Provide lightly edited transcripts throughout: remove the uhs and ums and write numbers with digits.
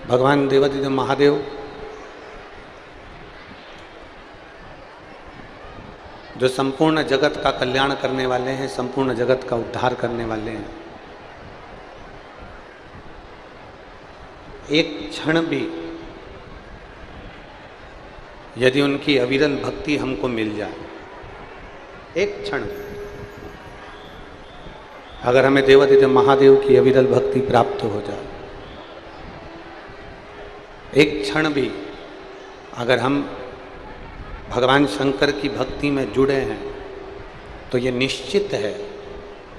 भगवान देवादिदेव महादेव जो संपूर्ण जगत का कल्याण करने वाले हैं, संपूर्ण जगत का उद्धार करने वाले हैं, एक क्षण भी यदि उनकी अविरल भक्ति हमको मिल जाए, एक क्षण अगर हमें देवादिदेव महादेव की अविरल भक्ति प्राप्त हो जाए, एक क्षण भी अगर हम भगवान शंकर की भक्ति में जुड़े हैं, तो ये निश्चित है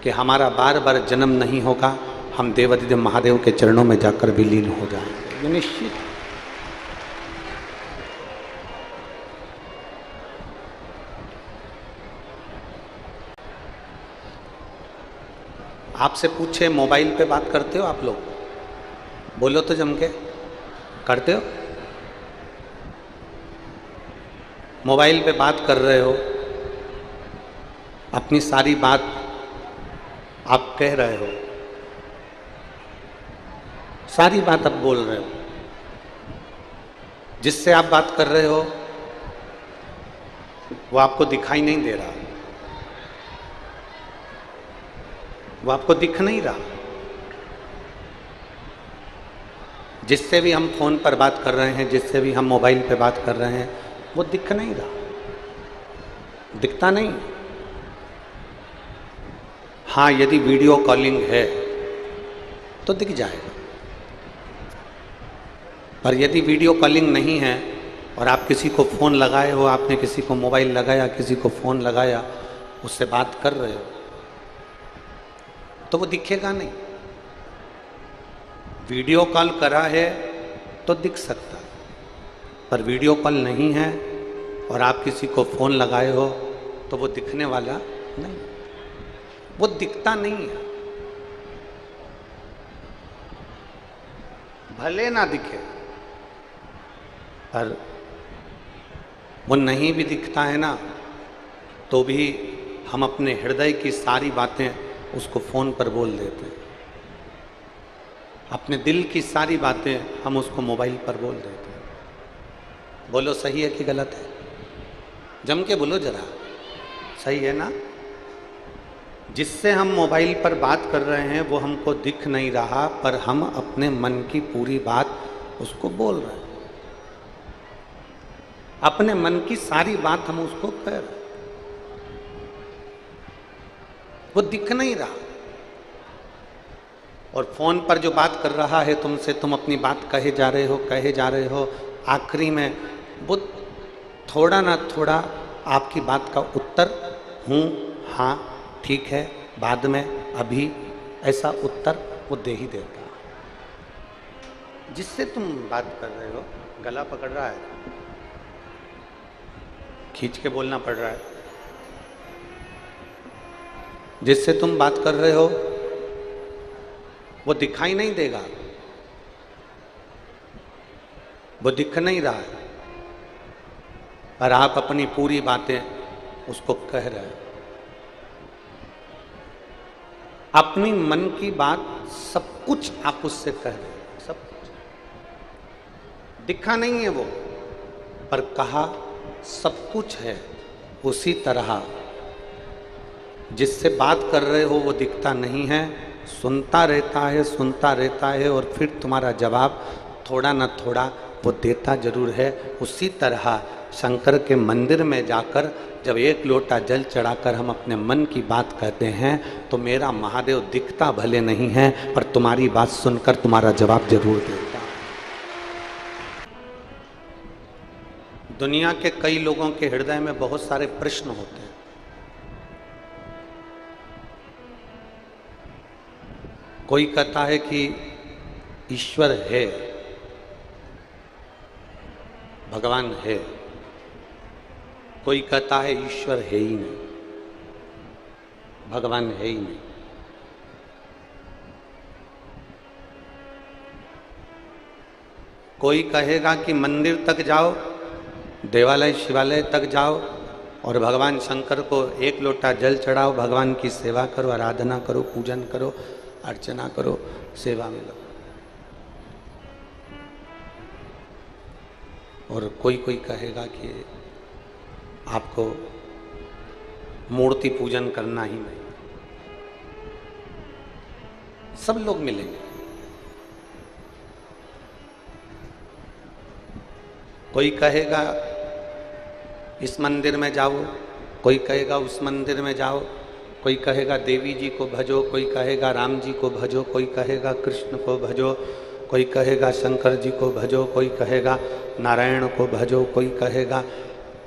कि हमारा बार बार जन्म नहीं होगा, हम देवादिदेव महादेव के चरणों में जाकर विलीन हो जाएंगे, ये निश्चित। आपसे पूछे मोबाइल पे बात करते हो आप लोग? बोलो तो जम के, करते हो? मोबाइल पे बात कर रहे हो, अपनी सारी बात आप कह रहे हो, सारी बात आप बोल रहे हो, जिससे आप बात कर रहे हो वो आपको दिखाई नहीं दे रहा, वो आपको दिख नहीं रहा। जिससे भी हम फोन पर बात कर रहे हैं, जिससे भी हम मोबाइल पे बात कर रहे हैं, वो दिख नहीं रहा, दिखता नहीं। हाँ, यदि वीडियो कॉलिंग है तो दिख जाएगा, पर यदि वीडियो कॉलिंग नहीं है और आप किसी को फ़ोन लगाए हो, आपने किसी को मोबाइल लगाया, किसी को फ़ोन लगाया, उससे बात कर रहे हो, तो वो दिखेगा नहीं। वीडियो कॉल करा है तो दिख सकता है, पर वीडियो कॉल नहीं है और आप किसी को फ़ोन लगाए हो तो वो दिखने वाला नहीं, वो दिखता नहीं है। भले ना दिखे, पर वो नहीं भी दिखता है ना, तो भी हम अपने हृदय की सारी बातें उसको फ़ोन पर बोल देते हैं, अपने दिल की सारी बातें हम उसको मोबाइल पर बोल देते हैं। बोलो सही है कि गलत है? जम के बोलो जरा, सही है ना? जिससे हम मोबाइल पर बात कर रहे हैं वो हमको दिख नहीं रहा, पर हम अपने मन की पूरी बात उसको बोल रहे हैं, अपने मन की सारी बात हम उसको कह रहे हैं, वो दिख नहीं रहा। और फोन पर जो बात कर रहा है तुमसे, तुम अपनी बात कहे जा रहे हो, आखिरी में वो थोड़ा ना थोड़ा आपकी बात का उत्तर हूँ, हाँ, ठीक है, बाद में, अभी, ऐसा उत्तर वो दे ही देता है। जिससे तुम बात कर रहे हो गला पकड़ रहा है, खींच के बोलना पड़ रहा है, जिससे तुम बात कर रहे हो वो दिखाई नहीं देगा, वो दिख नहीं रहा है, और आप अपनी पूरी बातें उसको कह रहे हैं, अपनी मन की बात सब कुछ आप उससे कह रहे हैं, सब कुछ। दिखा नहीं है वो, पर कहा सब कुछ है। उसी तरह जिससे बात कर रहे हो वो दिखता नहीं है, सुनता रहता है और फिर तुम्हारा जवाब थोड़ा ना थोड़ा वो देता जरूर है। उसी तरह शंकर के मंदिर में जाकर जब एक लोटा जल चढ़ाकर हम अपने मन की बात कहते हैं, तो मेरा महादेव दिखता भले नहीं है, पर तुम्हारी बात सुनकर तुम्हारा जवाब जरूर देता। दुनिया के कई लोगों के हृदय में बहुत सारे प्रश्न होते हैं। कोई कहता है कि ईश्वर है, भगवान है, कोई कहता है ईश्वर है ही नहीं, भगवान है ही नहीं। कोई कहेगा कि मंदिर तक जाओ, देवालय शिवालय तक जाओ और भगवान शंकर को एक लोटा जल चढ़ाओ, भगवान की सेवा करो, आराधना करो, पूजन करो, अर्चना करो, सेवा में लगो। और कोई कोई कहेगा कि आपको मूर्ति पूजन करना ही नहीं। सब लोग मिलेंगे। कोई कहेगा इस मंदिर में जाओ, कोई कहेगा उस मंदिर में जाओ, कोई कहेगा देवी जी को भजो, कोई कहेगा राम जी को भजो, कोई कहेगा कृष्ण को भजो, कोई कहेगा शंकर जी को भजो, कोई कहेगा नारायण को भजो, कोई कहेगा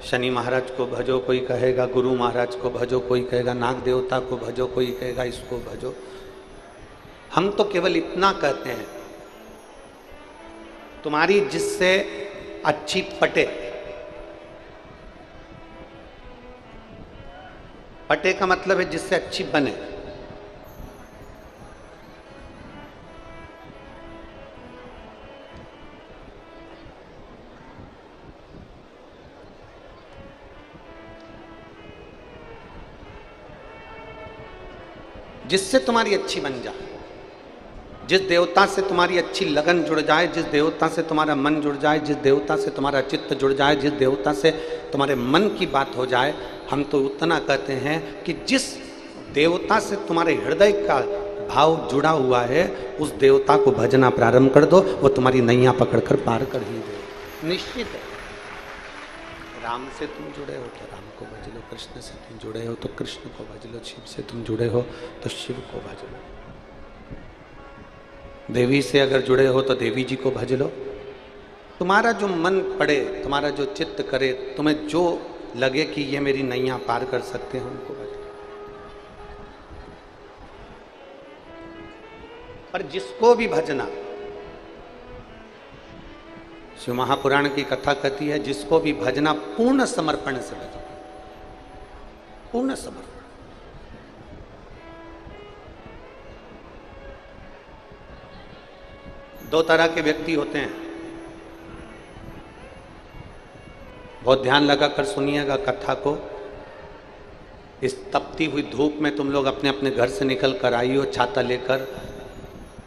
शनि महाराज को भजो, कोई कहेगा गुरु महाराज को भजो, कोई कहेगा नाग देवता को भजो, कोई कहेगा इसको भजो। हम तो केवल इतना कहते हैं, तुम्हारी जिससे अच्छी पटे, पटे का मतलब है जिससे अच्छी बने। जिससे तुम्हारी अच्छी बन जाए, जिस देवता से तुम्हारी अच्छी लगन जुड़ जाए, जिस देवता से तुम्हारा मन जुड़ जाए, जिस देवता से तुम्हारा चित्त जुड़ जाए, जिस देवता से तुम्हारे मन की बात हो जाए, हम तो उतना कहते हैं कि जिस देवता से तुम्हारे हृदय का भाव जुड़ा हुआ है, उस देवता को भजना प्रारंभ कर दो, वो तुम्हारी नैया पकड़कर पार कर ही दे। निश्चित है। राम से तुम जुड़े हो तो राम को भज लो, कृष्ण से तुम जुड़े हो तो कृष्ण को भज लो, शिव से तुम जुड़े हो तो शिव को भज लो, देवी से अगर जुड़े हो तो देवी जी को भज लो। तुम्हारा जो मन पड़े, तुम्हारा जो चित्त करे, तुम्हें जो लगे कि ये मेरी नैया पार कर सकते हैं, उनको भज लो। पर जिसको भी भजना, शिव महापुराण की कथा कहती है, जिसको भी भजना पूर्ण समर्पण से भजना, पूर्ण समर्पण। दो तरह के व्यक्ति होते हैं, बहुत ध्यान लगाकर सुनिएगा कथा को। इस तपती हुई धूप में तुम लोग अपने अपने घर से निकल कर आई हो, छाता लेकर,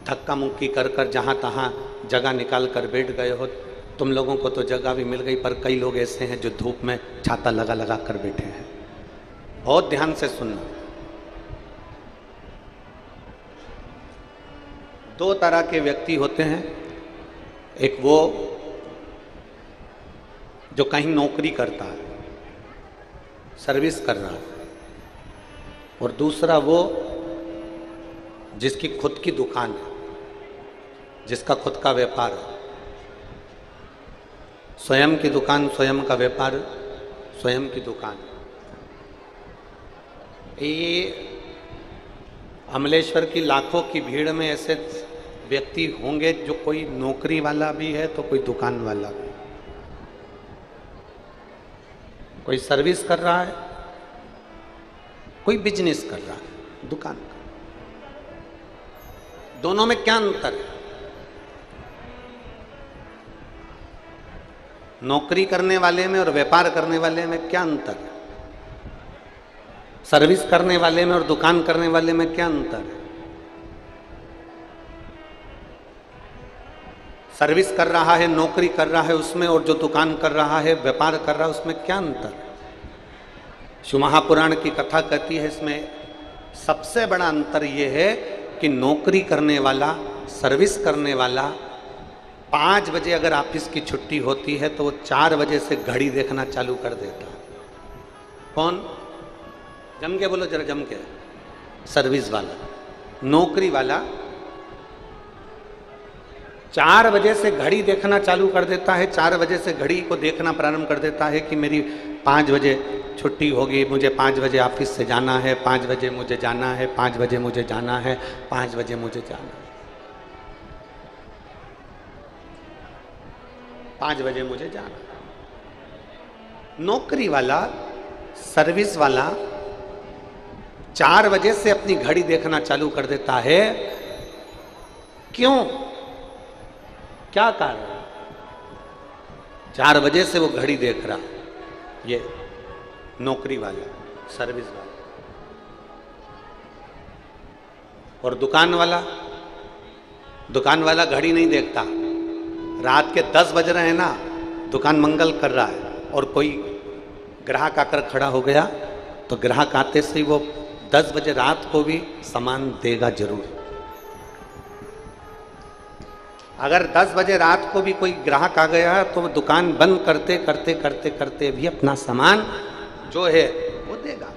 धक्का मुक्की कर कर जहाँ तहाँ जगह निकाल कर बैठ गए हो। तुम लोगों को तो जगह भी मिल गई, पर कई लोग ऐसे हैं जो धूप में छाता लगा लगा कर बैठे हैं। बहुत ध्यान से सुनना। दो तरह के व्यक्ति होते हैं, एक वो जो कहीं नौकरी करता है, सर्विस कर रहा है, और दूसरा वो जिसकी खुद की दुकान है, जिसका खुद का व्यापार है। स्वयं की दुकान, स्वयं का व्यापार, स्वयं की दुकान। ये अमलेश्वर की लाखों की भीड़ में ऐसे व्यक्ति होंगे जो कोई नौकरी वाला भी है तो कोई दुकान वाला भी, कोई सर्विस कर रहा है, कोई बिजनेस कर रहा है, दुकान का। दोनों में क्या अंतर है? नौकरी करने वाले में और व्यापार करने वाले में क्या अंतर है? सर्विस करने वाले में और दुकान करने वाले में क्या अंतर है? सर्विस कर रहा है, नौकरी कर रहा है उसमें, और जो दुकान कर रहा है, व्यापार कर रहा है, उसमें क्या अंतर है? शिव महापुराण की कथा कहती है इसमें सबसे बड़ा अंतर यह है कि नौकरी करने वाला, सर्विस करने वाला 5 बजे अगर ऑफिस की छुट्टी होती है तो वो 4 बजे से घड़ी देखना चालू कर देता है। कौन? जम के बोलो जरा, जम के। सर्विस वाला। नौकरी वाला 4 बजे से घड़ी देखना चालू कर देता है, 4 बजे से घड़ी को देखना प्रारंभ कर देता है कि मेरी 5 बजे छुट्टी होगी, मुझे 5 बजे ऑफिस से जाना है, 5 बजे मुझे जाना है, 5 बजे मुझे जाना है, 5 बजे मुझे जाना है, 5 बजे मुझे जाना है। नौकरी वाला, सर्विस वाला 4 बजे से अपनी घड़ी देखना चालू कर देता है। क्यों? क्या कारण? 4 बजे से वो घड़ी देख रहा, ये नौकरी वाला, सर्विस वाला। और दुकान वाला, दुकान वाला घड़ी नहीं देखता। रात के 10 बज रहे हैं ना, दुकान मंगल कर रहा है और कोई ग्राहक आकर खड़ा हो गया तो ग्राहक आते से ही वो 10 बजे रात को भी सामान देगा जरूर। अगर 10 बजे रात को भी कोई ग्राहक आ गया तो वो दुकान बंद करते करते करते करते भी अपना सामान जो है वो देगा।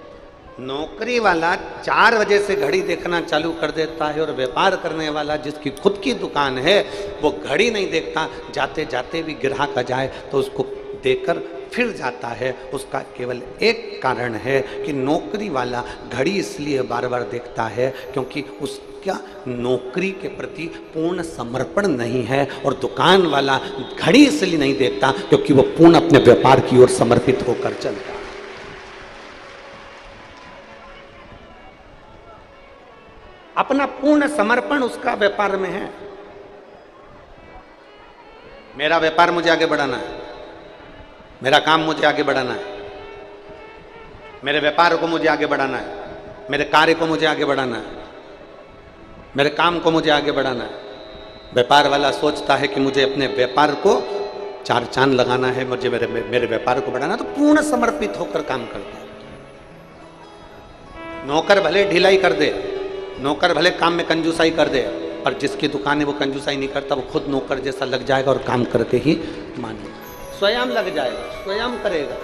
नौकरी वाला 4 बजे से घड़ी देखना चालू कर देता है और व्यापार करने वाला जिसकी खुद की दुकान है वो घड़ी नहीं देखता, जाते जाते भी ग्राहक आ जाए तो उसको देकर फिर जाता है। उसका केवल एक कारण है कि नौकरी वाला घड़ी इसलिए बार बार देखता है क्योंकि उसका नौकरी के प्रति पूर्ण समर्पण नहीं है, और दुकान वाला घड़ी इसलिए नहीं देखता क्योंकि वो पूर्ण अपने व्यापार की ओर समर्पित होकर चलता है। अपना पूर्ण समर्पण उसका व्यापार में है। मेरा व्यापार मुझे आगे बढ़ाना है, मेरा काम मुझे आगे बढ़ाना है, मेरे व्यापार को मुझे आगे बढ़ाना है, मेरे कार्य को मुझे आगे बढ़ाना है, मेरे काम को मुझे आगे बढ़ाना है। व्यापार वाला सोचता है कि मुझे अपने व्यापार को 4 चांद लगाना है, मुझे मेरे व्यापार को बढ़ाना है, तो पूर्ण समर्पित होकर काम करता है। नौकर भले ढिलाई कर दे, नौकर भले काम में कंजूसाई कर दे, पर जिसकी दुकान है वो कंजूसाई नहीं करता, वो खुद नौकर जैसा लग जाएगा और काम करके ही मानेगा, स्वयं लग जाएगा, स्वयं करेगा,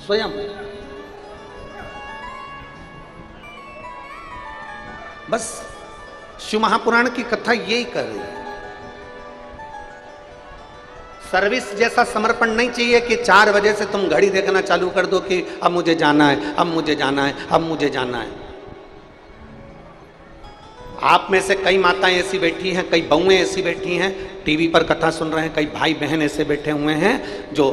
स्वयं। बस शिव महापुराण की कथा यही कर रही है। सर्विस जैसा समर्पण नहीं चाहिए कि 4 बजे से तुम घड़ी देखना चालू कर दो कि अब मुझे जाना है, अब मुझे जाना है, अब मुझे जाना है। आप में से कई माताएं ऐसी बैठी हैं, कई बहुएं ऐसी बैठी हैं, टीवी पर कथा सुन रहे हैं, कई भाई बहन ऐसे बैठे हुए हैं जो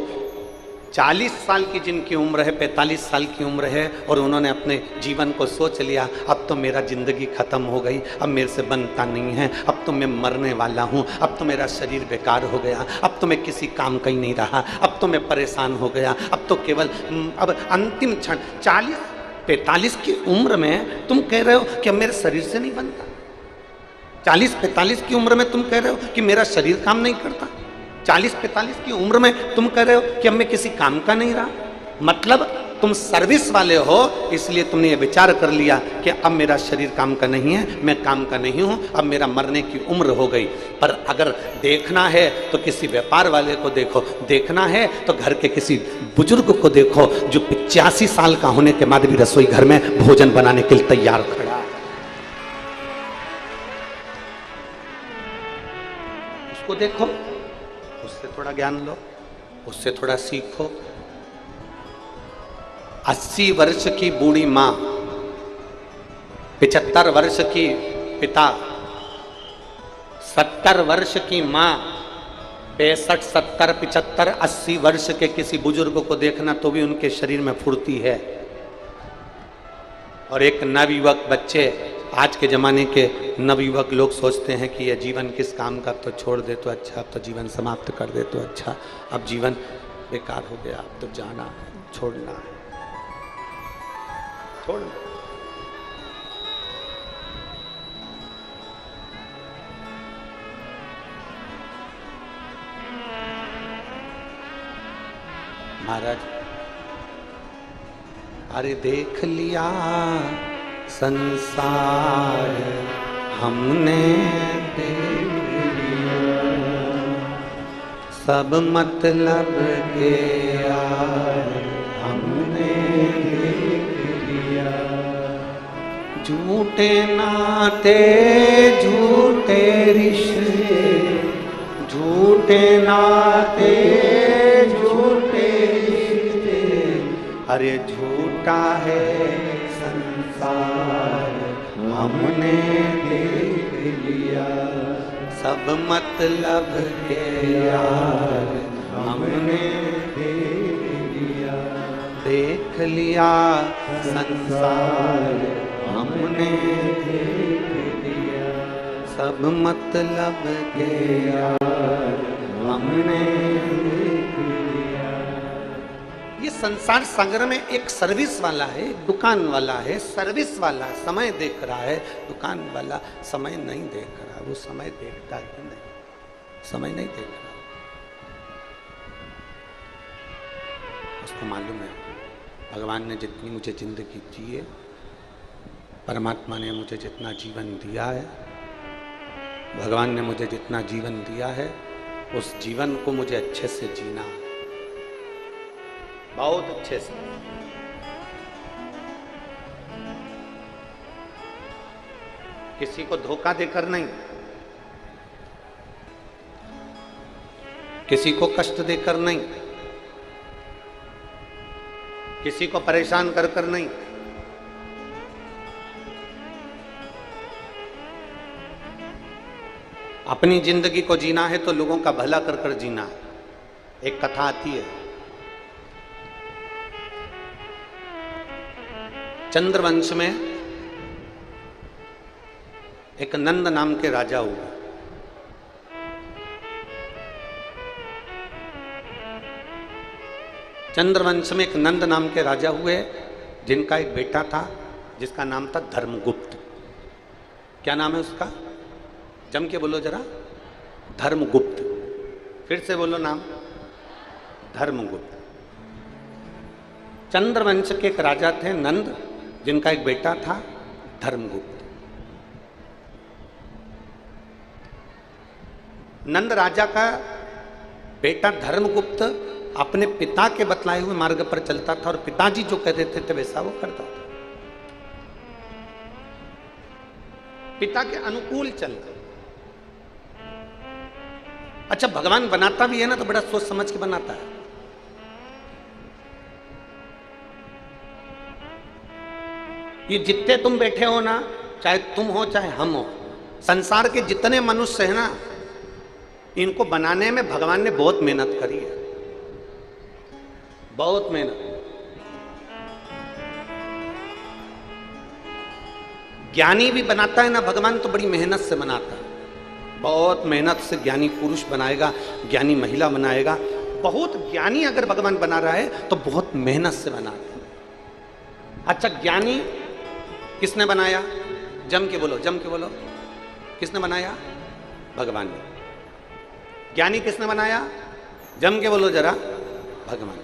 40 साल की जिनकी उम्र है, 45 साल की उम्र है, और उन्होंने अपने जीवन को सोच लिया अब तो मेरा जिंदगी खत्म हो गई, अब मेरे से बनता नहीं है, अब तो मैं मरने वाला हूँ, अब तो मेरा शरीर बेकार हो गया, अब तो मैं किसी काम का ही नहीं रहा, अब तो मैं परेशान हो गया, अब तो केवल अब अंतिम क्षण 40-45 की उम्र में तुम कह रहे हो कि अब मेरे शरीर से नहीं बनता। 40-45 की उम्र में तुम कह रहे हो कि मेरा शरीर काम नहीं करता। 40-45 की उम्र में तुम कह रहे हो कि अब मैं किसी काम का नहीं रहा। मतलब तुम सर्विस वाले हो, इसलिए तुमने ये विचार कर लिया कि अब मेरा शरीर काम का नहीं है, मैं काम का नहीं हूं, अब मेरा मरने की उम्र हो गई। पर अगर देखना है तो किसी व्यापार वाले को देखो, देखना है तो घर के किसी बुजुर्ग को देखो जो 85 साल का होने के बाद भी रसोई घर में भोजन बनाने के लिए तैयार खड़ा है। उसको देखो, उससे थोड़ा ज्ञान लो, उससे थोड़ा सीखो। 80 वर्ष की बूढ़ी माँ, 75 वर्ष की पिता, 70 वर्ष की माँ, 65, 70, 75, 80 वर्ष के किसी बुजुर्ग को देखना तो भी उनके शरीर में फुर्ती है। और एक नवयुवक बच्चे, आज के ज़माने के नवयुवक लोग सोचते हैं कि यह जीवन किस काम का, तो छोड़ दे तो अच्छा, अब तो जीवन समाप्त कर दे तो अच्छा, अब जीवन बेकार हो गया, अब तो जाना है, छोड़ना है, छोड़ दो। महाराज, अरे देख लिया संसार हमने, देख लिया सब मतलब के यार हमने, देख लिया झूठे नाते झूठे रिश्ते, झूठे नाते झूठे रिश्ते, अरे झूठा है संसार हमने देख लिया सब मतलब के यार हमने देख लिया संसार हमने देख लिया सब मतलब के यार हमने देख लिया। ये संसार सागर में एक सर्विस वाला है, एक दुकान वाला है। सर्विस वाला समय देख रहा है, दुकान वाला समय नहीं देख रहा। वो समय देखता ही नहीं, समय नहीं देख रहा। उसको मालूम है भगवान ने जितनी मुझे जिंदगी दी है, परमात्मा ने मुझे जितना जीवन दिया है, भगवान ने मुझे जितना जीवन दिया है, उस जीवन को मुझे अच्छे से जीना है, बहुत अच्छे से। किसी को धोखा देकर नहीं, किसी को कष्ट देकर नहीं, किसी को परेशान कर कर नहीं, अपनी जिंदगी को जीना है तो लोगों का भला कर कर जीना है। एक कथा आती है, चंद्रवंश में एक नंद नाम के राजा हुए। चंद्रवंश में एक नंद नाम के राजा हुए, जिनका एक बेटा था जिसका नाम था धर्मगुप्त। क्या नाम है उसका? जम के बोलो जरा। धर्मगुप्त। फिर से बोलो नाम। धर्मगुप्त। चंद्रवंश के एक राजा थे नंद, जिनका एक बेटा था धर्मगुप्त। नंद राजा का बेटा धर्मगुप्त अपने पिता के बतलाए हुए मार्ग पर चलता था और पिताजी जो कह देते थे वैसा वो करता था, पिता के अनुकूल चलता। अच्छा, भगवान बनाता भी है ना तो बड़ा सोच समझ के बनाता है। ये जितने तुम बैठे हो ना, चाहे तुम हो चाहे हम हो, संसार के जितने मनुष्य हैं ना, इनको बनाने में भगवान ने बहुत मेहनत करी है, बहुत मेहनत। ज्ञानी भी बनाता है ना भगवान तो बड़ी मेहनत से बनाता है, बहुत मेहनत से ज्ञानी पुरुष बनाएगा, ज्ञानी महिला बनाएगा। बहुत ज्ञानी अगर भगवान बना रहा है तो बहुत मेहनत से बनाता है। अच्छा, ज्ञानी किसने बनाया? जम के बोलो, जम के बोलो। किसने बनाया? भगवान ने। ज्ञानी किसने बनाया? जम के बोलो जरा। भगवान।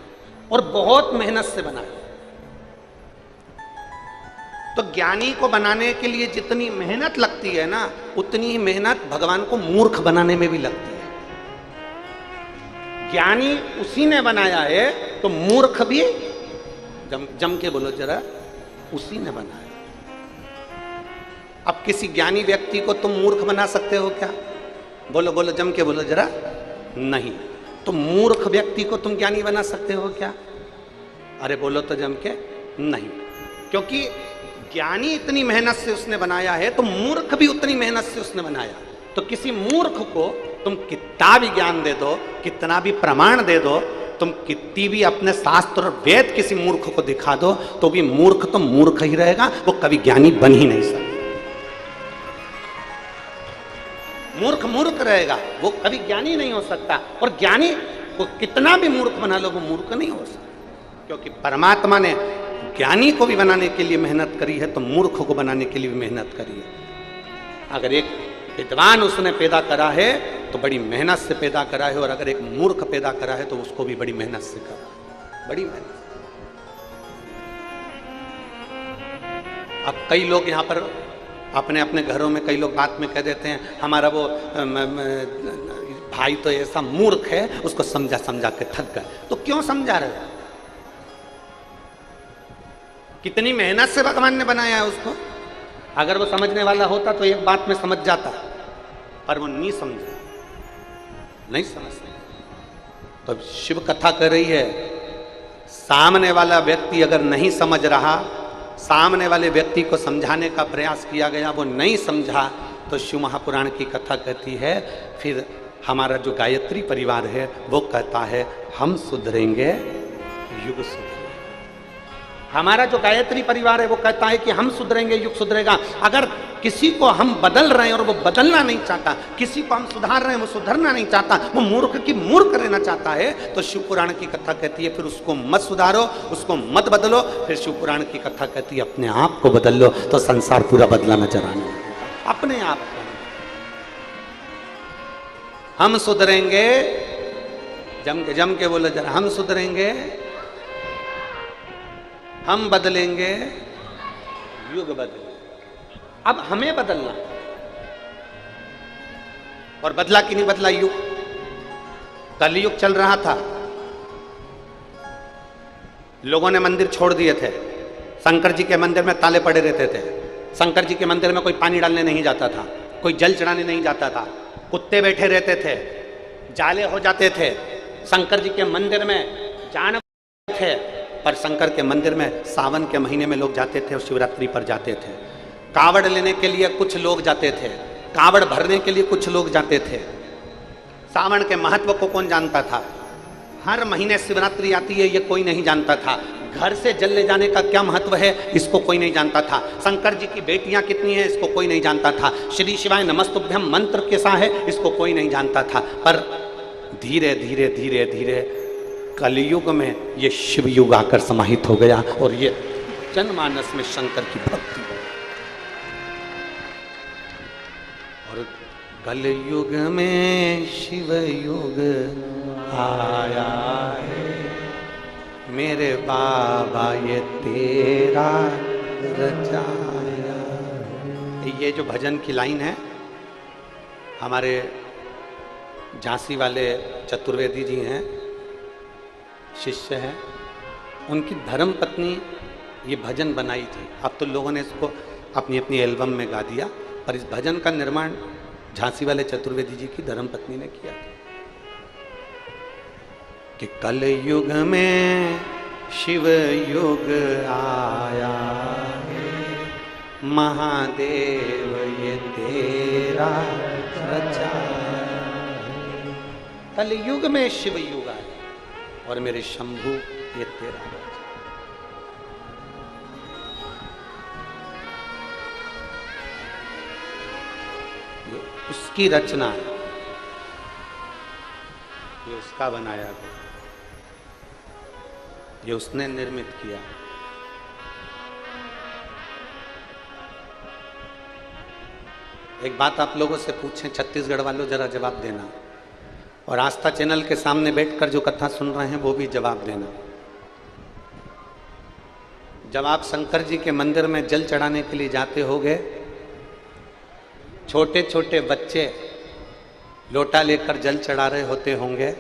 और बहुत मेहनत से बनाया। तो ज्ञानी को बनाने के लिए जितनी मेहनत लगती है ना, उतनी ही मेहनत भगवान को मूर्ख बनाने में भी लगती है। ज्ञानी उसी ने बनाया है तो मूर्ख भी जम के बोलो जरा, उसी ने बनाया। अब किसी ज्ञानी व्यक्ति को तुम मूर्ख बना सकते हो क्या? बोलो बोलो, जम के बोलो जरा। नहीं। तो मूर्ख व्यक्ति को तुम ज्ञानी बना सकते हो क्या? अरे बोलो तो जम के। नहीं, क्योंकि ज्ञानी इतनी मेहनत से उसने बनाया है तो मूर्ख भी उतनी मेहनत से उसने बनाया। तो किसी मूर्ख को तुम कितना भी ज्ञान दे दो, कितना भी प्रमाण दे दो, तुम कितनी भी अपने शास्त्र और वेद किसी मूर्ख को दिखा दो, तो भी मूर्ख तो मूर्ख ही रहेगा, वो कभी ज्ञानी बन ही नहीं सकता। मूर्ख मूर्ख रहेगा, वो कभी ज्ञानी नहीं हो सकता। और ज्ञानी को कितना भी मूर्ख बना लो, वो मूर्ख नहीं हो सकता, क्योंकि परमात्मा ने ज्ञानी को भी बनाने के लिए मेहनत करी है तो मूर्ख को बनाने के लिए भी मेहनत करी है। अगर एक विद्वान उसने पैदा करा है तो बड़ी मेहनत से पैदा करा है, और अगर एक मूर्ख पैदा करा है तो उसको भी बड़ी मेहनत से करा, बड़ी मेहनत। अब कई लोग यहाँ पर अपने अपने घरों में कई लोग बात में कह देते हैं, हमारा वो भाई तो ऐसा मूर्ख है, उसको समझा समझा के थक गए। तो क्यों समझा रहे हो? कितनी मेहनत से भगवान ने बनाया है उसको। अगर वो समझने वाला होता तो एक बात में समझ जाता, पर वो नहीं समझा, नहीं समझ। तो शिव कथा कर रही है, सामने वाला व्यक्ति अगर नहीं समझ रहा, सामने वाले व्यक्ति को समझाने का प्रयास किया गया, वो नहीं समझा, तो शिव महापुराण की कथा कहती है, फिर हमारा जो गायत्री परिवार है वो कहता है हम सुधरेंगे युग सुधरेगा। हमारा जो गायत्री परिवार है वो कहता है कि हम सुधरेंगे युग सुधरेगा। अगर किसी को हम बदल रहे हैं और वो बदलना नहीं चाहता, किसी को हम सुधार रहे हैं वो सुधरना नहीं चाहता, वो मूर्ख की मूर्ख रहना चाहता है, तो शिव पुराण की कथा कहती है फिर उसको मत सुधारो, उसको मत बदलो। फिर शिव पुराण की कथा कहती है अपने आप को बदल लो, तो संसार पूरा बदला नजर आने लगेगा। अपने आप को हम सुधरेंगे, जम के बोलो जरा, हम सुधरेंगे हम बदलेंगे, युग बदलेंगे। अब हमें बदलना, और बदला कि नहीं बदला युग? कलयुग चल रहा था, लोगों ने मंदिर छोड़ दिए थे, शंकर जी के मंदिर में ताले पड़े रहते थे, शंकर जी के मंदिर में कोई पानी डालने नहीं जाता था, कोई जल चढ़ाने नहीं जाता था, कुत्ते बैठे रहते थे, जाले हो जाते थे, शंकर जी के मंदिर में जानवर थे। पर शंकर के मंदिर में सावन के महीने में लोग जाते थे और शिवरात्रि पर जाते थे। कावड़ लेने के लिए कुछ लोग जाते थे, कावड़ भरने के लिए कुछ लोग जाते थे। सावन के महत्व को कौन जानता था? हर महीने शिवरात्रि आती है, ये कोई नहीं जानता था। घर से जल ले जाने का क्या महत्व है, इसको कोई नहीं जानता था। शंकर जी की बेटियां कितनी हैं, इसको कोई नहीं जानता था। श्री शिवाय नमस्तुभ्यम मंत्र कैसा है, इसको कोई नहीं जानता था। पर धीरे धीरे धीरे धीरे कलयुग में ये शिव युग आकर समाहित हो गया और ये जनमानस में शंकर की भक्ति हो। और कलयुग में शिव युग आया है, मेरे बाबा ये तेरा रचाया। ये जो भजन की लाइन है, हमारे झांसी वाले चतुर्वेदी जी हैं, शिष्य हैं, उनकी धर्म पत्नी ये भजन बनाई थी। अब तो लोगों ने इसको अपनी अपनी एल्बम में गा दिया, पर इस भजन का निर्माण झांसी वाले चतुर्वेदी जी की धर्म पत्नी ने किया था कि कलयुग में शिव युग आया है, महादेव ये तेरा रचाया। कलयुग में शिव युग आया और मेरे शंभू ये तेरा रचा। ये उसकी रचना है, ये उसका बनाया गया, ये उसने निर्मित किया। एक बात आप लोगों से पूछें, छत्तीसगढ़ वालों, जरा जवाब देना, और आस्था चैनल के सामने बैठकर जो कथा सुन रहे हैं वो भी जवाब देना। जब आप शंकर जी के मंदिर में जल चढ़ाने के लिए जाते होगे, छोटे छोटे बच्चे लोटा लेकर जल चढ़ा रहे होते होंगे,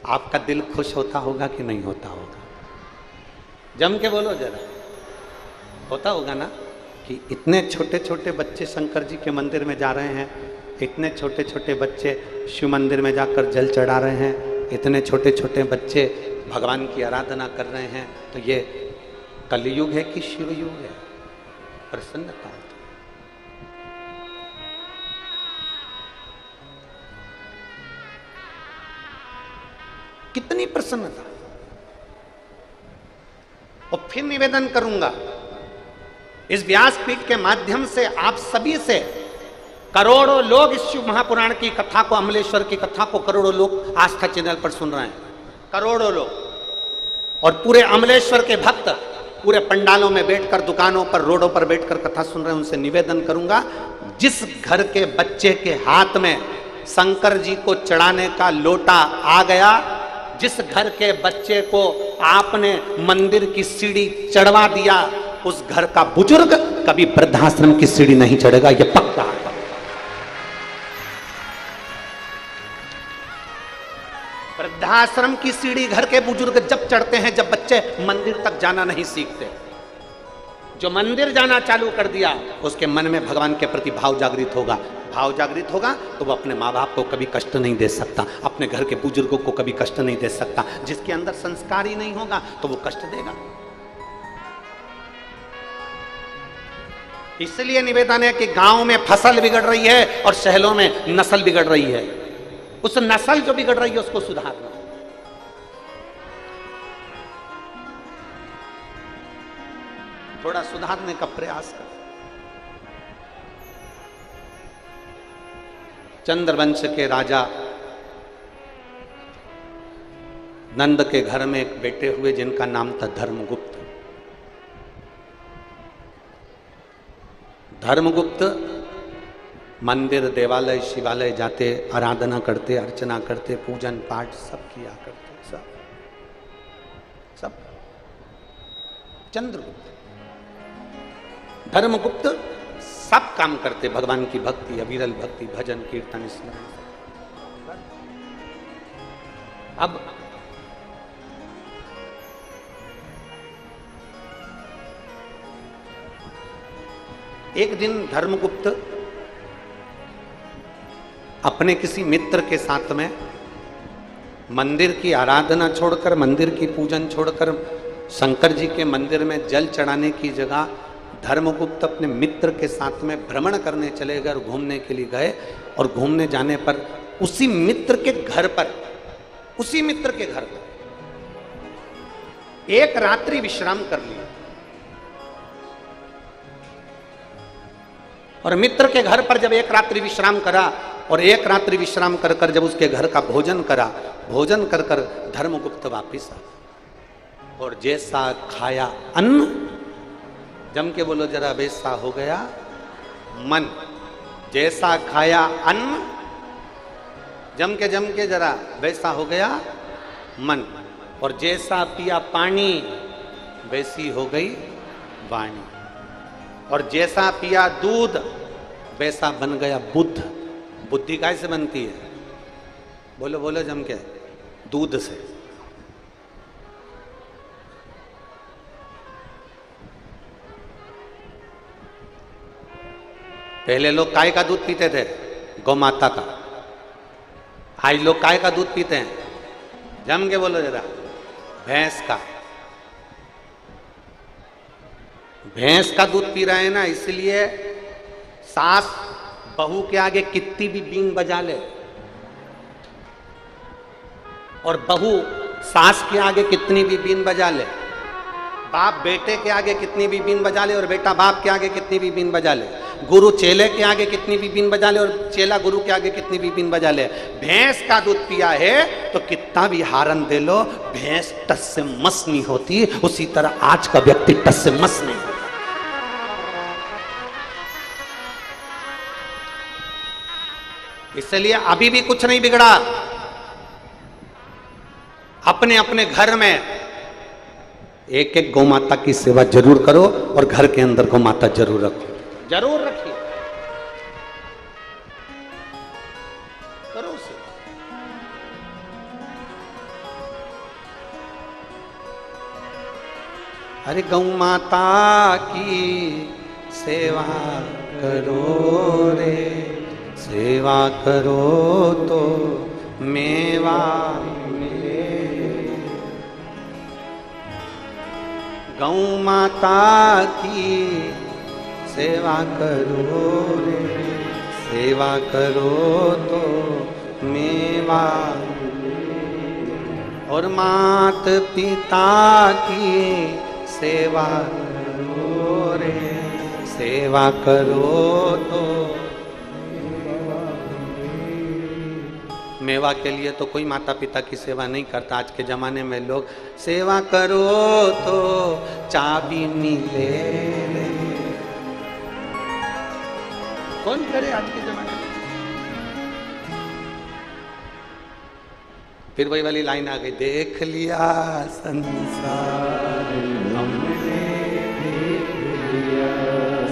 आपका दिल खुश होता होगा कि नहीं होता होगा? जम के बोलो जरा, होता होगा ना कि इतने छोटे छोटे बच्चे शंकर जी के मंदिर में जा रहे हैं, इतने छोटे छोटे बच्चे शिव मंदिर में जाकर जल चढ़ा रहे हैं, इतने छोटे छोटे बच्चे भगवान की आराधना कर रहे हैं। तो ये कलयुग है कि शिव युग है? प्रसन्नता। कितनी प्रसन्नता। और फिर निवेदन करूंगा, इस व्यासपीठ के माध्यम से आप सभी से, करोड़ों लोग इस शिव महापुराण की कथा को, अमलेश्वर की कथा को करोड़ों लोग आस्था चैनल पर सुन रहे हैं, करोड़ों लोग, और पूरे अमलेश्वर के भक्त पूरे पंडालों में बैठकर, दुकानों पर, रोडों पर बैठकर कथा सुन रहे हैं। उनसे निवेदन करूंगा, जिस घर के बच्चे के हाथ में शंकर जी को चढ़ाने का लोटा आ गया, जिस घर के बच्चे को आपने मंदिर की सीढ़ी चढ़वा दिया, उस घर का बुजुर्ग कभी वृद्धाश्रम की सीढ़ी नहीं चढ़ेगा, यह पक्का। वृद्धाश्रम की सीढ़ी घर के बुजुर्ग जब चढ़ते हैं, जब बच्चे मंदिर तक जाना नहीं सीखते। जो मंदिर जाना चालू कर दिया, उसके मन में भगवान के प्रति भाव जागृत होगा। भाव जागृत होगा तो वो अपने माँ बाप को कभी कष्ट नहीं दे सकता, अपने घर के बुजुर्गों को कभी कष्ट नहीं दे सकता। जिसके अंदर संस्कार ही नहीं होगा तो वो कष्ट देगा। इसलिए निवेदन है कि गांव में फसल बिगड़ रही है और शहरों में नस्ल बिगड़ रही है। उस नस्ल जो बिगड़ रही है उसको सुधारना। थोड़ा सुधारने का प्रयास कर। चंद्रवंश के राजा नंद के घर में एक बेटे हुए जिनका नाम था धर्मगुप्त। धर्मगुप्त मंदिर, देवालय, शिवालय जाते, आराधना करते, अर्चना करते, पूजन पाठ सब किया करते, सब। चंद्रगुप्त। धर्मगुप्त सब काम करते, भगवान की भक्ति, अविरल भक्ति, भजन, कीर्तन, स्मरण। अब एक दिन धर्मगुप्त अपने किसी मित्र के साथ में मंदिर की आराधना छोड़कर, मंदिर की पूजन छोड़कर, शंकर जी के मंदिर में जल चढ़ाने की जगह धर्मगुप्त अपने मित्र के साथ में भ्रमण करने चले गए और घूमने के लिए गए। और घूमने जाने पर उसी मित्र के घर पर एक रात्रि विश्राम कर लिया। और मित्र के घर पर जब एक रात्रि विश्राम करा और एक रात्रि विश्राम कर कर जब उसके घर का भोजन करा, भोजन कर कर धर्मगुप्त वापिस आ और जैसा खाया अन्न, जम के बोलो जरा, वैसा हो गया मन। जैसा खाया अन्न, जम के जरा, वैसा हो गया मन। और जैसा पिया पानी, वैसी हो गई वाणी। और जैसा पिया दूध, वैसा बन गया बुद्ध। बुद्धि कैसे बनती है? बोलो बोलो जम के, दूध से। पहले लोग गाय का दूध पीते थे, गौ माता का। आज लोग गाय का दूध पीते हैं, जम के बोलो जरा, भैंस का। भैंस का दूध पी रहे हैं ना, इसलिए सास बहू के आगे कितनी भी बीन बजा ले और बहू सास के आगे कितनी भी बीन बजा ले, बाप बेटे के आगे कितनी भी बीन बजा ले और बेटा बाप के आगे कितनी भी बीन बजा ले, गुरु चेले के आगे कितनी भी बीन बजा ले और चेला गुरु के आगे कितनी भी बीन बजा ले। भैंस का दूध पिया है तो कितना भी हारन दे लो, भैंस टस से मस नहीं होती। उसी तरह आज का व्यक्ति टस से मस नहीं होता। इसलिए अभी भी कुछ नहीं बिगड़ा। अपने अपने घर में एक एक गौ माता की सेवा जरूर करो और घर के अंदर गौ माता जरूर रखो, जरूर रखिए, करो उसे। अरे गौ माता की सेवा करो रे, सेवा करो तो मेवा मिले। गौ माता की सेवा करो रे, सेवा करो तो मेवा मिले। और मात पिता की सेवा करो रे, सेवा करो तो मेवा के लिए तो कोई माता पिता की सेवा नहीं करता। आज के जमाने में लोग सेवा करो तो चाबी मिले, कौन करे आज के जमाने में? फिर वही वाली लाइन आ गई, देख लिया संसार हमने, देख लिया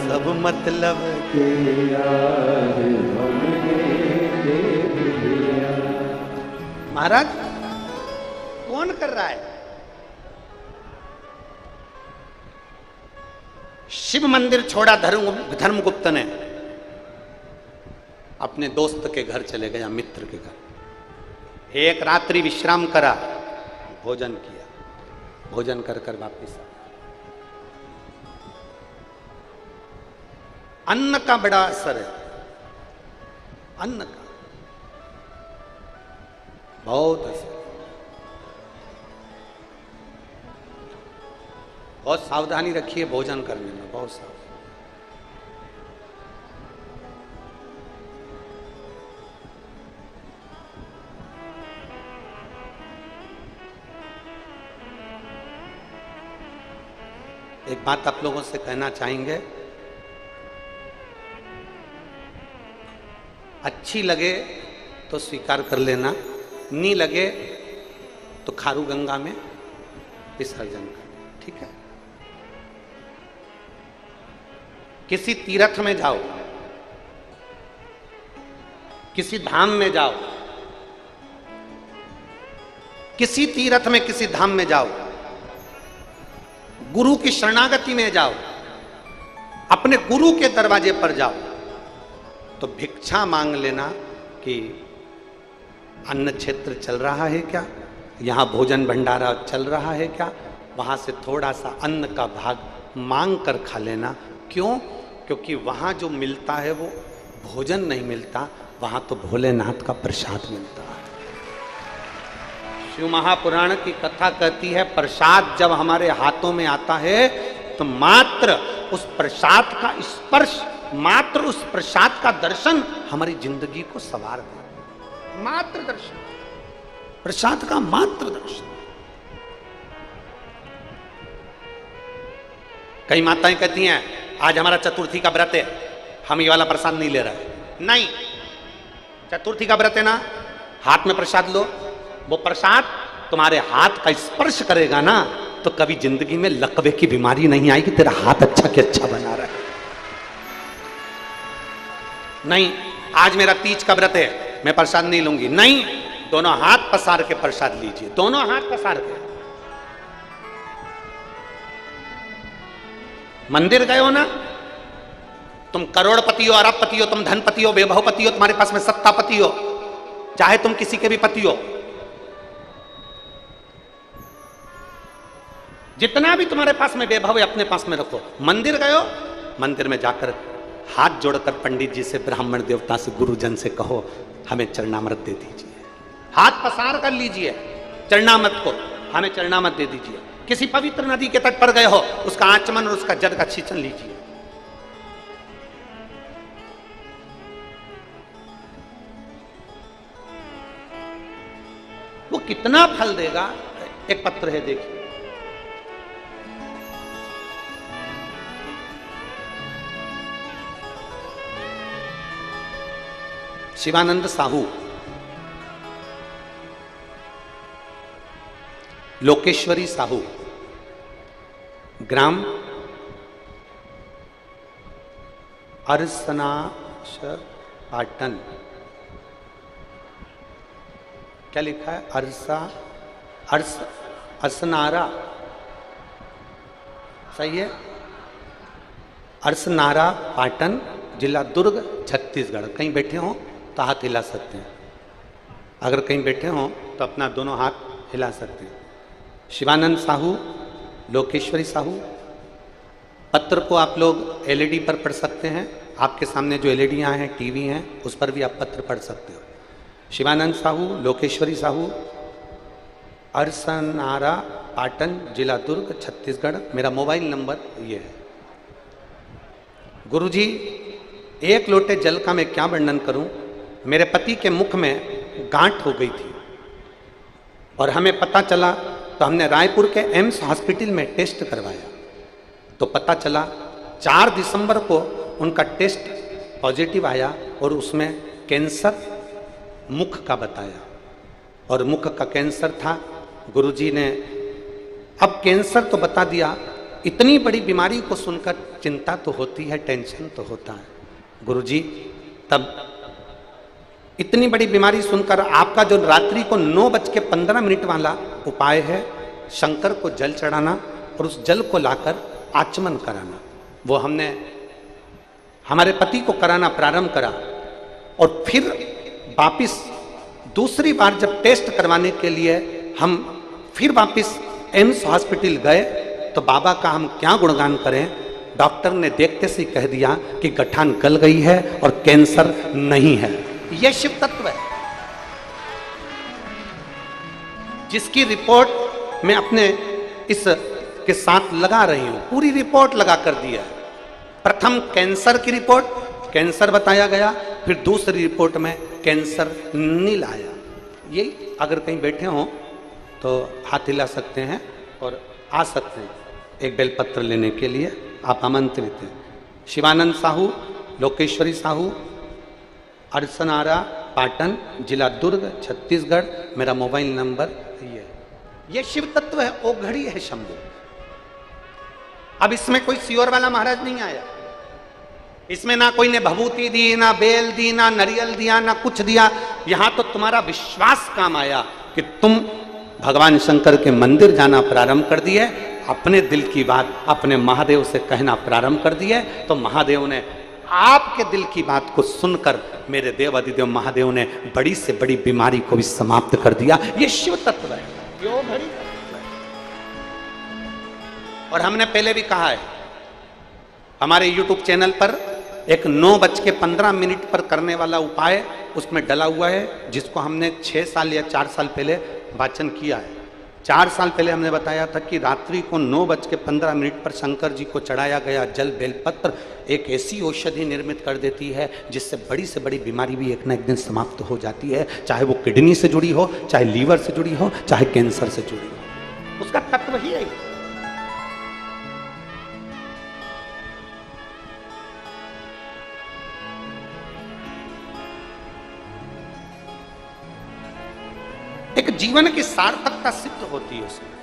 सब मतलब के यार हमने, देख लिया। महाराज कौन कर रहा है? शिव मंदिर छोड़ा धर्मगुप्त ने, अपने दोस्त के घर चले गया, मित्र के घर। एक रात्रि विश्राम करा, भोजन किया, भोजन कर कर वापिस आया। अन्न का बड़ा असर है, अन्न का बहुत असर। बहुत सावधानी रखिए भोजन करने में, बहुत सावधानी। एक बात आप लोगों से कहना चाहेंगे, अच्छी लगे तो स्वीकार कर लेना, नहीं लगे तो खारू गंगा में विसर्जन कर, ठीक है? किसी तीर्थ में जाओ, किसी धाम में जाओ, किसी तीर्थ में किसी धाम में जाओ, गुरु की शरणागति में जाओ, अपने गुरु के दरवाजे पर जाओ, तो भिक्षा मांग लेना कि अन्न क्षेत्र चल रहा है क्या, यहां भोजन भंडारा चल रहा है क्या, वहां से थोड़ा सा अन्न का भाग मांग कर खा लेना। क्यों? क्योंकि वहां जो मिलता है वो भोजन नहीं मिलता, वहां तो भोलेनाथ का प्रसाद मिलता है। शिव महापुराण की कथा कहती है प्रसाद जब हमारे हाथों में आता है तो मात्र उस प्रसाद का स्पर्श, मात्र उस प्रसाद का दर्शन हमारी जिंदगी को संवार दे। मात्र दर्शन, प्रसाद का मात्र दर्शन। कई माताएं कहती हैं आज हमारा चतुर्थी का व्रत है, हम ये वाला प्रसाद नहीं ले रहे। नहीं, चतुर्थी का व्रत है ना, हाथ में प्रसाद लो, वो प्रसाद तुम्हारे हाथ का स्पर्श करेगा ना तो कभी जिंदगी में लकवे की बीमारी नहीं आएगी। तेरा हाथ अच्छा के अच्छा बना रहा है। नहीं, आज मेरा तीज का व्रत है, मैं प्रसाद नहीं लूंगी। नहीं, दोनों हाथ पसार के प्रसाद लीजिए, दोनों हाथ पसार के। मंदिर गए हो ना, तुम करोड़पति हो, अरबपति हो, तुम धनपति हो, वैभवपति हो, तुम्हारे पास में सत्तापति हो, चाहे तुम किसी के भी पति हो, जितना भी तुम्हारे पास में वैभव है अपने पास में रखो। मंदिर गए हो, मंदिर में जाकर हाथ जोड़कर पंडित जी से, ब्राह्मण देवता से, गुरुजन से कहो हमें चरणामृत दे दीजिए। हाथ पसार कर लीजिए चरणामृत को, हमें चरणामृत दे दीजिए। किसी पवित्र नदी के तट पर गए हो, उसका आचमन और उसका जल का छींचन लीजिए। वो कितना फल देगा। एक पत्र है, देखिए, शिवानंद साहू, लोकेश्वरी साहू, ग्राम अरसनाश पाटन। क्या लिखा है? अरसनारा, सही है? अरसनारा पाटन, जिला दुर्ग, छत्तीसगढ़। कहीं बैठे हो तो हाथ हिला सकते हैं, अगर कहीं बैठे हो तो अपना दोनों हाथ हिला सकते हैं। शिवानंद साहू, लोकेश्वरी साहू। पत्र को आप लोग एलईडी पर पढ़ सकते हैं, आपके सामने जो एलईडियाँ हैं, टीवी हैं, उस पर भी आप पत्र पढ़ सकते हो। शिवानंद साहू, लोकेश्वरी साहू, अरसनारा पाटन, जिला दुर्ग, छत्तीसगढ़। मेरा मोबाइल नंबर ये है। गुरुजी, एक लोटे जल का मैं क्या वर्णन करूं। मेरे पति के मुख में गांठ हो गई थी और हमें पता चला, तो हमने रायपुर के एम्स हॉस्पिटल में टेस्ट करवाया, तो पता चला 4 दिसंबर को उनका टेस्ट पॉजिटिव आया और उसमें कैंसर मुख का बताया, और मुख का कैंसर था। गुरुजी ने अब कैंसर तो बता दिया, इतनी बड़ी बीमारी को सुनकर चिंता तो होती है, टेंशन तो होता है। गुरुजी, तब इतनी बड़ी बीमारी सुनकर आपका जो रात्रि को 9:15 वाला उपाय है, शंकर को जल चढ़ाना और उस जल को लाकर आचमन कराना, वो हमने हमारे पति को कराना प्रारंभ करा। और फिर वापिस दूसरी बार जब टेस्ट करवाने के लिए हम फिर वापिस एम्स हॉस्पिटल गए, तो बाबा का हम क्या गुणगान करें। डॉक्टर ने देखते से कह दिया कि गठान गल गई है और कैंसर नहीं है। यह शिव तत्व है, जिसकी रिपोर्ट मैं अपने इस के साथ लगा रही हूं। पूरी रिपोर्ट लगा कर दिया है। प्रथम कैंसर की रिपोर्ट, कैंसर बताया गया, फिर दूसरी रिपोर्ट में कैंसर नील आया। यही अगर कहीं बैठे हो तो हाथ हिला सकते हैं और आ सकते हैं एक बेलपत्र लेने के लिए, आप आमंत्रित हैं। शिवानंद साहू, लोकेश्वरी साहू, अरसनारा पाटन, जिला दुर्ग, छत्तीसगढ़। मेरा मोबाइल नंबर ये शिव तत्व है, ओघड़ी है शंभु। अब इसमें कोई सियोर वाला महाराज नहीं आया, इसमें ना कोई ने भभूति दी, ना बेल दी, ना नारियल दिया, ना कुछ दिया। यहां तो तुम्हारा विश्वास काम आया कि तुम भगवान शंकर के मंदिर जाना प्रारंभ कर दिए, अपने दिल की बात अपने महादेव से कहना प्रारंभ कर दिए, तो महादेव ने आपके दिल की बात को सुनकर मेरे देव अधिदेव महादेव ने बड़ी से बड़ी बीमारी को भी समाप्त कर दिया। ये शिव तत्व है, योग हरि तत्व है। और हमने पहले भी कहा है, हमारे YouTube चैनल पर एक 9:15 पर करने वाला उपाय उसमें डला हुआ है, जिसको हमने 6 साल या 4 साल पहले वाचन किया है। 4 साल पहले हमने बताया था कि रात्रि को 9:15 पर शंकर जी को चढ़ाया गया जल बेलपत्र एक ऐसी औषधि निर्मित कर देती है जिससे बड़ी से बड़ी बीमारी भी एक ना एक दिन समाप्त हो जाती है, चाहे वो किडनी से जुड़ी हो, चाहे लीवर से जुड़ी हो, चाहे कैंसर से जुड़ी हो। उसका तत्व ही है। एक जीवन की सार्थकता सिद्ध होती है उसमें,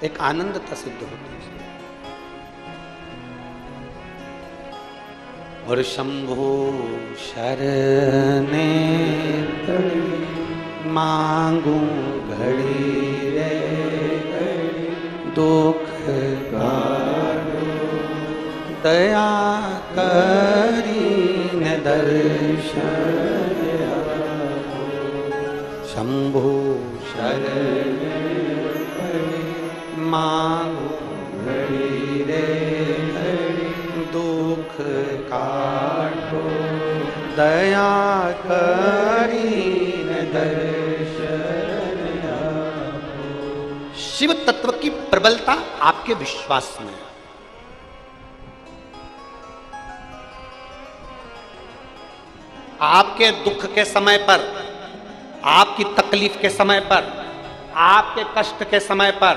एक आनंदता सिद्ध होती है उसमें। और शंभो शरणे मांगू घड़ी रे दुख दया करीन दर्शन शंभो शरण मांगो घड़ी रे दुख काटो दया करीन दर्शन। शिव तत्व की प्रबलता आपके विश्वास में है। आपके दुख के समय पर, आपकी तकलीफ के समय पर, आपके कष्ट के समय पर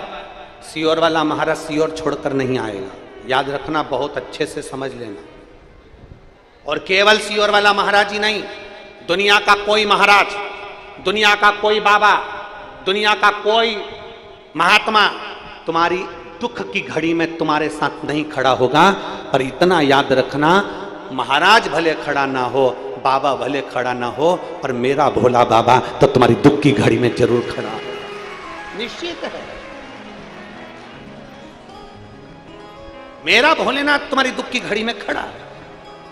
सियोर वाला महाराज सियोर छोड़कर नहीं आएगा। याद रखना, बहुत अच्छे से समझ लेना। और केवल सियोर वाला महाराज ही नहीं, दुनिया का कोई महाराज, दुनिया का कोई बाबा, दुनिया का कोई महात्मा तुम्हारी दुख की घड़ी में तुम्हारे साथ नहीं खड़ा होगा। पर इतना याद रखना, महाराज भले खड़ा ना हो, बाबा भले खड़ा ना हो, पर मेरा भोला बाबा तो तुम्हारी दुख की घड़ी में जरूर खड़ा है, निश्चित है। मेरा भोलेनाथ तुम्हारी दुख की घड़ी में खड़ा है,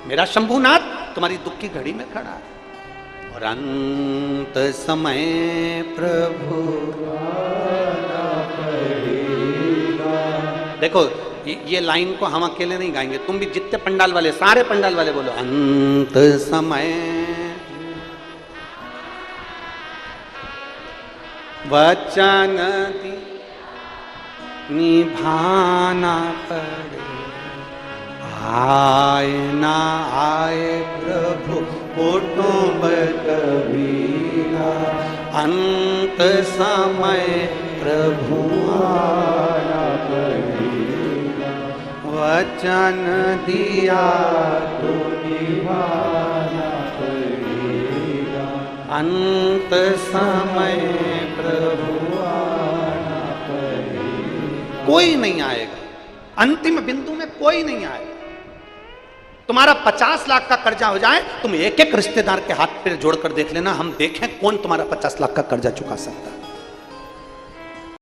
मेरा शंभुनाथ तुम्हारी दुख की घड़ी में खड़ा है। और अंत समय प्रभु देखो, ये लाइन को हम अकेले नहीं गाएंगे, तुम भी जितने पंडाल वाले, सारे पंडाल वाले बोलो, अंत समय वचन निभाना पड़े, आए ना आए प्रभु कुटुंब कबीरा, अंत समय प्रभु आना पड़ेगा, वचन दिया तो निभाना पड़ेगा, अंत समय प्रभु आना पड़ेगा। कोई नहीं आएगा, अंतिम बिंदु में कोई नहीं आएगा। तुम्हारा 50 लाख का कर्जा हो जाए, तुम एक एक रिश्तेदार के हाथ पे जोड़कर देख लेना, हम देखें कौन तुम्हारा 50 लाख का कर्जा चुका सकता है।